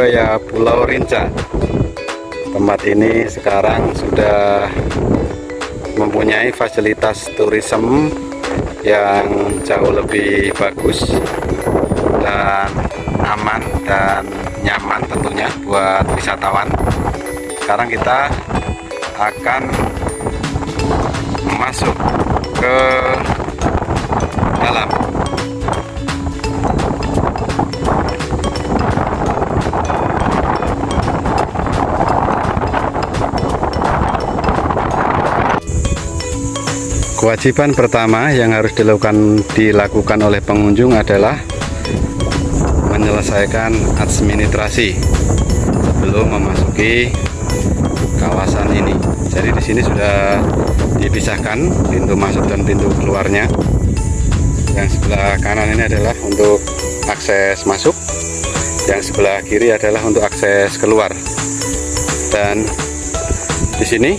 Buaya Pulau Rinca. Tempat ini sekarang sudah mempunyai fasilitas turisme yang jauh lebih bagus dan aman dan nyaman tentunya buat wisatawan. Sekarang kita akan masuk ke dalam. Kewajiban pertama yang harus dilakukan oleh pengunjung adalah menyelesaikan administrasi sebelum memasuki kawasan ini. Jadi di sini sudah dipisahkan pintu masuk dan pintu keluarnya. Yang sebelah kanan ini adalah untuk akses masuk, yang sebelah kiri adalah untuk akses keluar. Dan di sini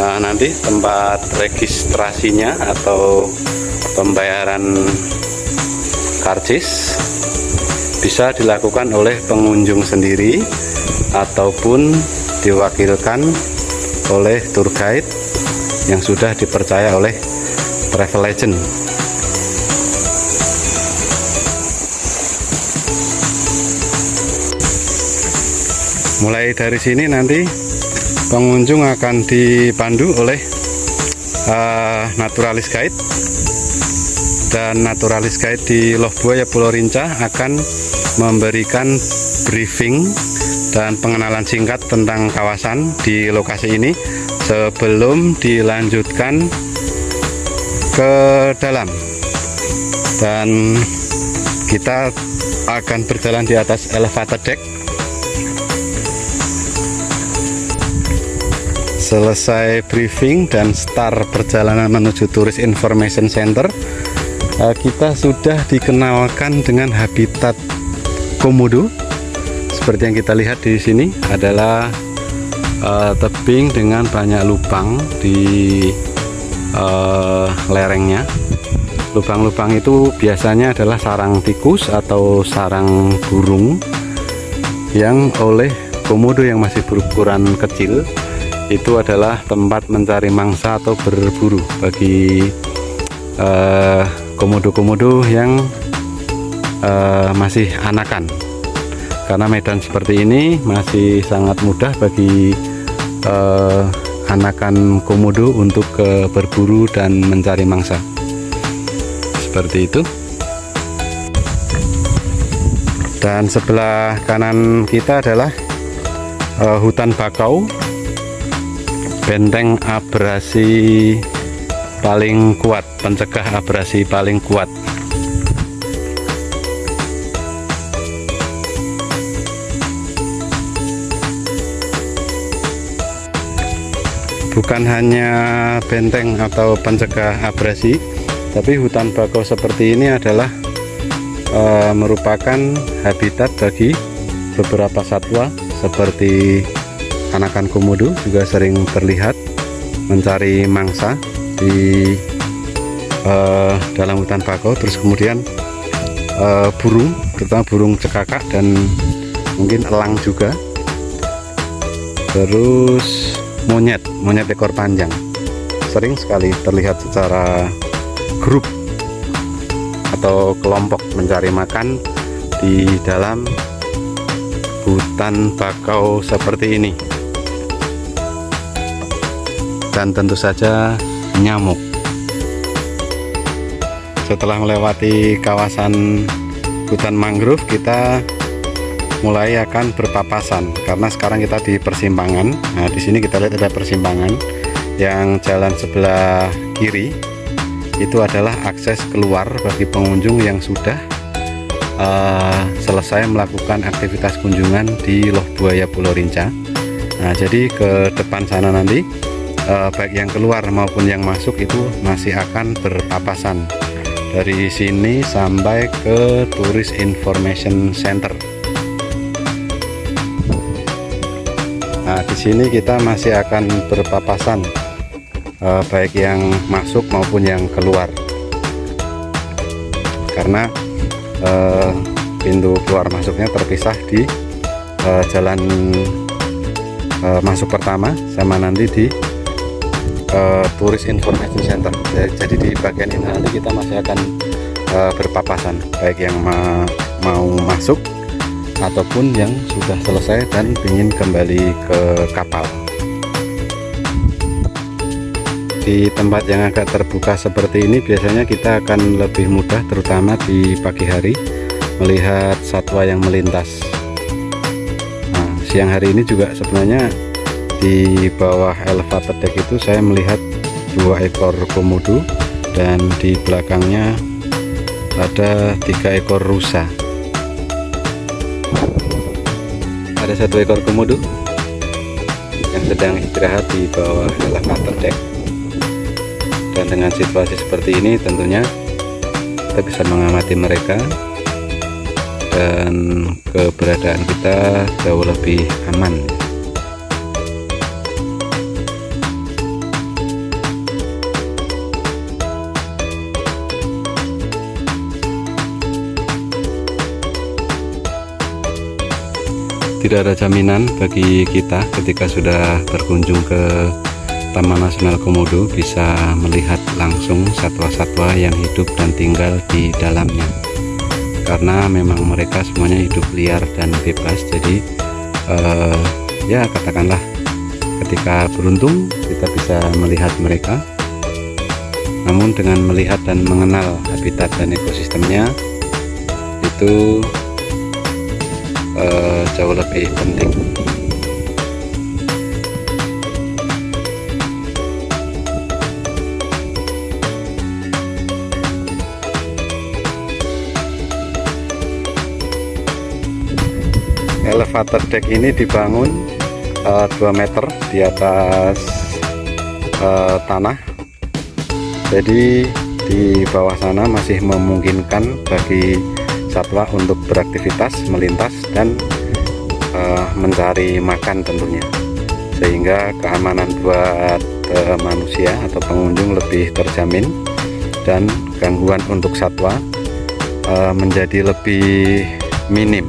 nanti tempat registrasinya atau pembayaran karcis bisa dilakukan oleh pengunjung sendiri ataupun diwakilkan oleh tour guide yang sudah dipercaya oleh travel agent. Mulai dari sini nanti pengunjung akan dipandu oleh naturalis guide, dan naturalis guide di Loh Buaya Pulau Rinca akan memberikan briefing dan pengenalan singkat tentang kawasan di lokasi ini sebelum dilanjutkan ke dalam. Dan kita akan berjalan di atas elevator deck. Selesai briefing dan start perjalanan menuju Tourist Information Center, kita sudah dikenalkan dengan habitat komodo. Seperti yang kita lihat di sini adalah tebing dengan banyak lubang di lerengnya. Lubang-lubang itu biasanya adalah sarang tikus atau sarang burung yang oleh komodo yang masih berukuran kecil itu adalah tempat mencari mangsa atau berburu bagi komodo-komodo yang masih anakan. Karena medan seperti ini masih sangat mudah bagi anakan komodo untuk berburu dan mencari mangsa. Seperti itu. Dan sebelah kanan kita adalah hutan bakau, benteng abrasi paling kuat, pencegah abrasi paling kuat. Bukan hanya benteng atau pencegah abrasi, tapi hutan bakau seperti ini adalah merupakan habitat bagi beberapa satwa seperti anakan komodo, juga sering terlihat mencari mangsa di dalam hutan bakau. Terus kemudian burung, terutama burung cekakak dan mungkin elang juga. Terus monyet ekor panjang sering sekali terlihat secara grup atau kelompok mencari makan di dalam hutan bakau seperti ini. Dan tentu saja nyamuk. Setelah melewati kawasan hutan mangrove, kita mulai akan berpapasan karena sekarang kita di persimpangan. Nah, di sini kita lihat ada persimpangan yang jalan sebelah kiri itu adalah akses keluar bagi pengunjung yang sudah selesai melakukan aktivitas kunjungan di Loh Buaya Pulau Rinca. Nah, jadi ke depan sana nanti baik yang keluar maupun yang masuk itu masih akan berpapasan dari sini sampai ke Tourist Information Center. Nah, di sini kita masih akan berpapasan baik yang masuk maupun yang keluar, karena pintu keluar masuknya terpisah di jalan masuk pertama sama nanti di Tourist Information Center. Jadi di bagian ini nanti kita masih akan berpapasan, baik yang mau masuk ataupun yang sudah selesai dan ingin kembali ke kapal. Di tempat yang agak terbuka seperti ini biasanya kita akan lebih mudah, terutama di pagi hari, melihat satwa yang melintas. Nah, siang hari ini juga sebenarnya di bawah elevator deck itu saya melihat 2 ekor komodo dan di belakangnya ada 3 ekor rusa. Ada 1 ekor komodo yang sedang istirahat di bawah elevator deck. Dan dengan situasi seperti ini tentunya kita bisa mengamati mereka dan keberadaan kita jauh lebih aman. Tidak ada jaminan bagi kita ketika sudah berkunjung ke Taman Nasional Komodo bisa melihat langsung satwa-satwa yang hidup dan tinggal di dalamnya, karena memang mereka semuanya hidup liar dan bebas. Jadi ya katakanlah ketika beruntung kita bisa melihat mereka, namun dengan melihat dan mengenal habitat dan ekosistemnya itu jauh lebih penting. Elevator deck ini dibangun 2 meter di atas tanah, jadi di bawah sana masih memungkinkan bagi satwa untuk beraktivitas, melintas dan mencari makan tentunya, sehingga keamanan buat manusia atau pengunjung lebih terjamin dan gangguan untuk satwa menjadi lebih minim.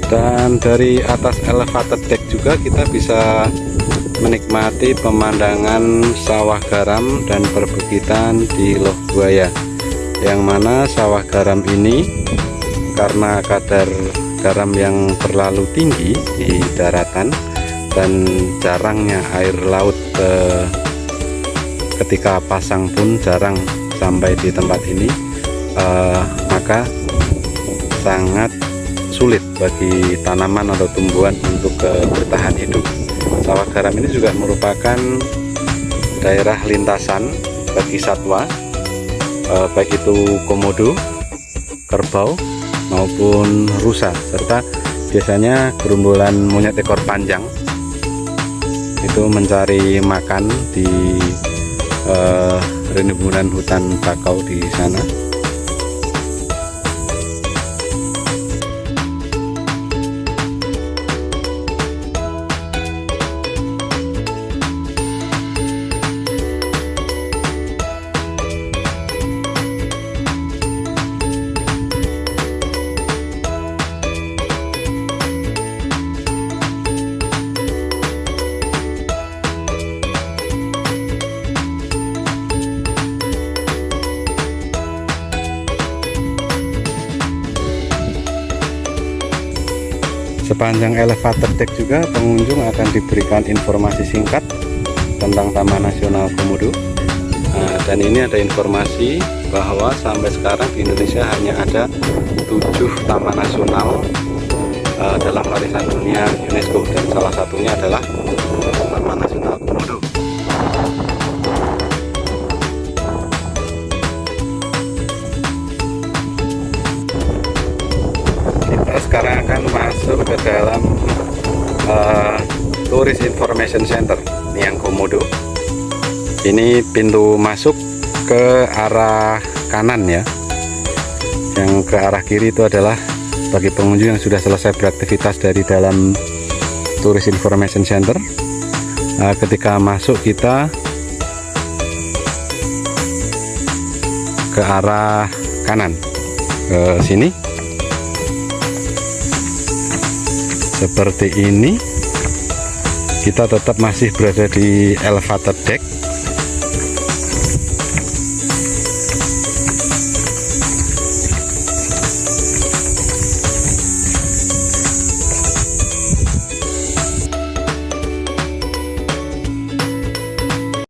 Dan dari atas elevator deck juga kita bisa menikmati pemandangan sawah garam dan perbukitan di Loh Buaya, yang mana sawah garam ini karena kadar garam yang terlalu tinggi di daratan dan jarangnya air laut ketika pasang pun jarang sampai di tempat ini, maka sangat sulit bagi tanaman atau tumbuhan untuk bertahan hidup. Sawah garam ini juga merupakan daerah lintasan bagi satwa, baik itu komodo, kerbau maupun rusa, serta biasanya gerombolan monyet ekor panjang itu mencari makan di rimbunan hutan bakau di sana. Sepanjang elevator deck juga pengunjung akan diberikan informasi singkat tentang Taman Nasional Komodo. Nah, dan ini ada informasi bahwa sampai sekarang di Indonesia hanya ada 7 taman nasional dalam warisan dunia UNESCO, dan salah satunya adalah Taman Nasional Komodo. Kita sekarang akan masuk ke dalam Tourist Information Center Niang Komodo. Ini pintu masuk ke arah kanan ya. Yang ke arah kiri itu adalah bagi pengunjung yang sudah selesai beraktivitas dari dalam Tourist Information Center. Ketika masuk kita ke arah kanan ke sini seperti ini. Kita tetap masih berada di elevator deck.